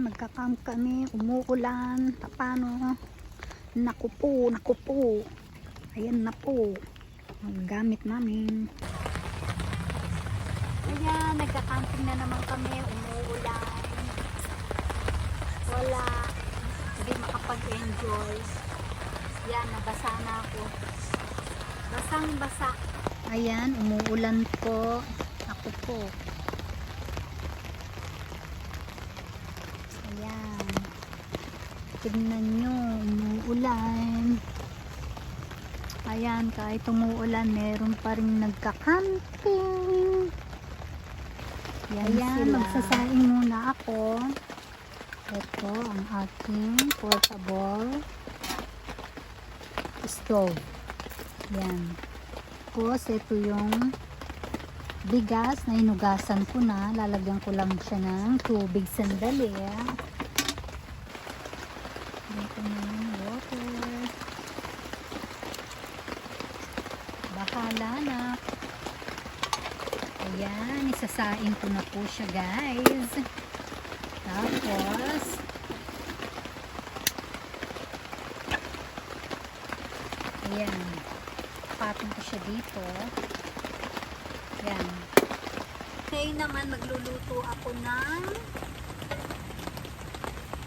Nagka-camp kami, umuulan. Paano? Naku po. Ayan na po. Ang gamit namin. Ayan, nagka-camping na naman kami. Umuulan. Wala. Hindi makapag-enjoy. Yan, nabasa na ako. Basang-basa. Ayan, umuulan po. Ako po. Ayan. Tignan nyo, umuulan. Ayan, kahit umuulan, meron pa rin nagka-camping. Ayan, magsasaing muna ako. Ito ang aking portable stove. Yan. Tapos, ito yung bigas na hinugasan ko na. Lalagyan ko lang siya ng tubig sandali. Dito na yung water. Bahala na. Ayan, isasain ko na po siya, guys. Tapos, ayan, patong ko siya dito. Ayan. Ngayon naman, magluluto ako ng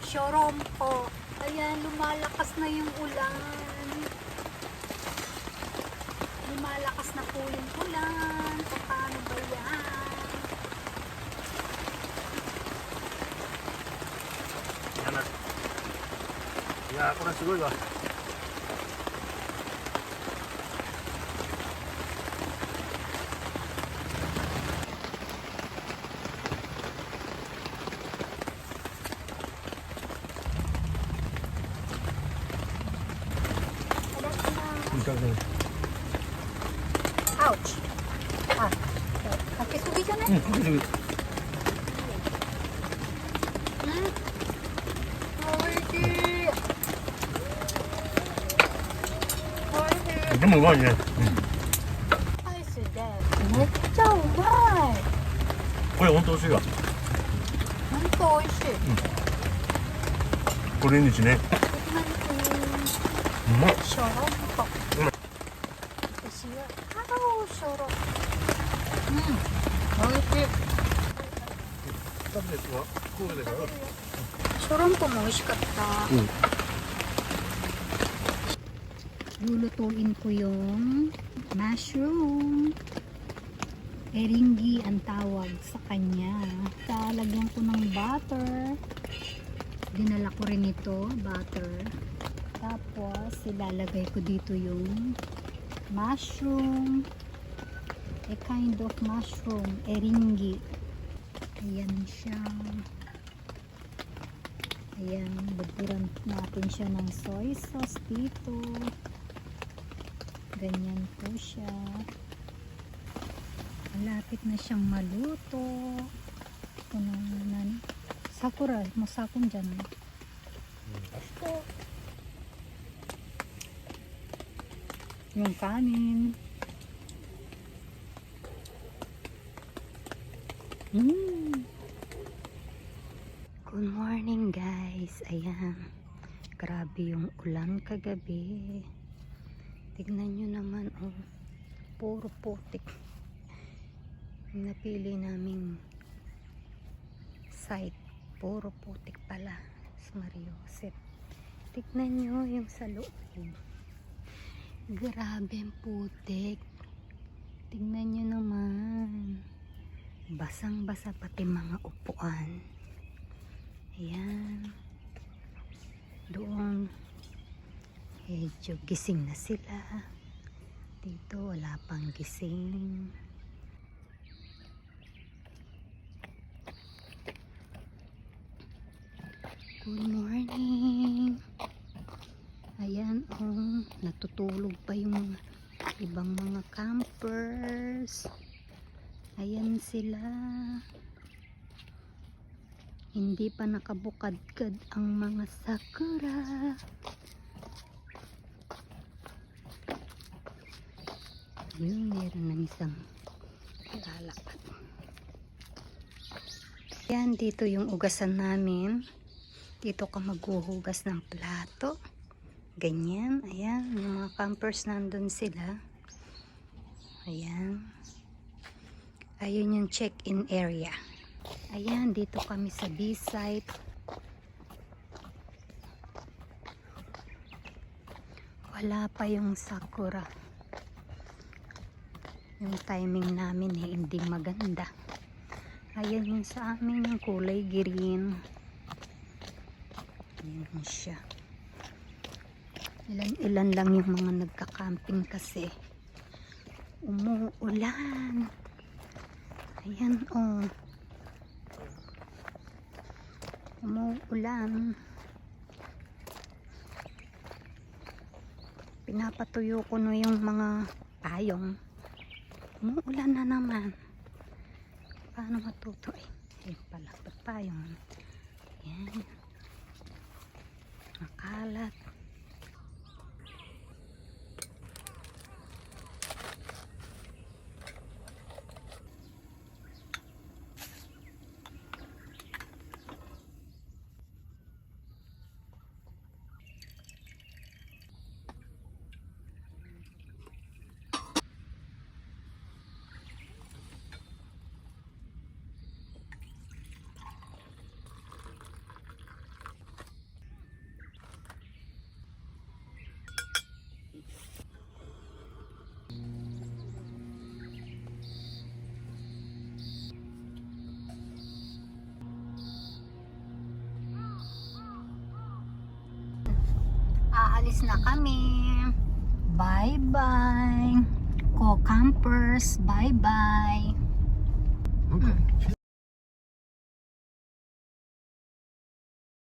shorompo. Ayan, lumalakas na yung ulan. Lumalakas na po yung ulan. Paano ba yan?いやー、これすごいわ。Ouch! Ah, kakisugi ka na?でもうまいね。アイスでめっちゃうまい。これ本当美味しいわ。ほんと美味しい。これにちね。うまい。ショロンポ。私はハローショロン。美味しい。食べですわ。神戸だから。ショロンポも美味しかった。Lulutuin ko yung mushroom. Eringi ang tawag sa kanya. Lalagyan ko ng butter. Dinala ko rin ito, butter. Tapos, ilalagay ko dito yung mushroom. A kind of mushroom, eringi. Ayan siya. Ayan, buburan natin siya ng soy sauce dito. Ganyan po siya. Malapit na siyang maluto. Ito naman. Sakura, masakon dyan. Yung kanin. Good morning, guys. Ayan. Grabe yung ulan kagabi. Tignan nyo naman, oh, puro putik. Yung napili naming site, puro putik pala sa Mariosep. Tignan nyo yung sa loob. Grabe ang putik. Tignan nyo naman. Basang-basa pati mga upuan. Ayan. Doon medyo gising na sila. Dito wala pang gising. Good morning. Ayan, oh, natutulog pa yung ibang mga campers. Ayan sila. Hindi pa nakabukadkad ang mga sakura. Yun, meron ng isang lalakad. Yan, dito yung ugasan namin. Dito ka maghuhugas ng plato. Ganyan. Ayan. Yung mga campers nandun sila. Ayan. Ayun yung check-in area. Ayan. Dito kami sa B-site. Wala pa yung sakura. Yung timing namin hindi maganda. Ayan yung sa amin yung kulay green. Ayan siya. Ilan lang yung mga nagka-camping kasi umuulan. Ayan oh. Umuulan. Pinapatuyo ko no yung mga payong. Umuulan na naman. Paano matuto eh? Ayun pala, payong. Ayan. Makalat. Aalis na kami. Bye-bye. Co-campers, bye-bye.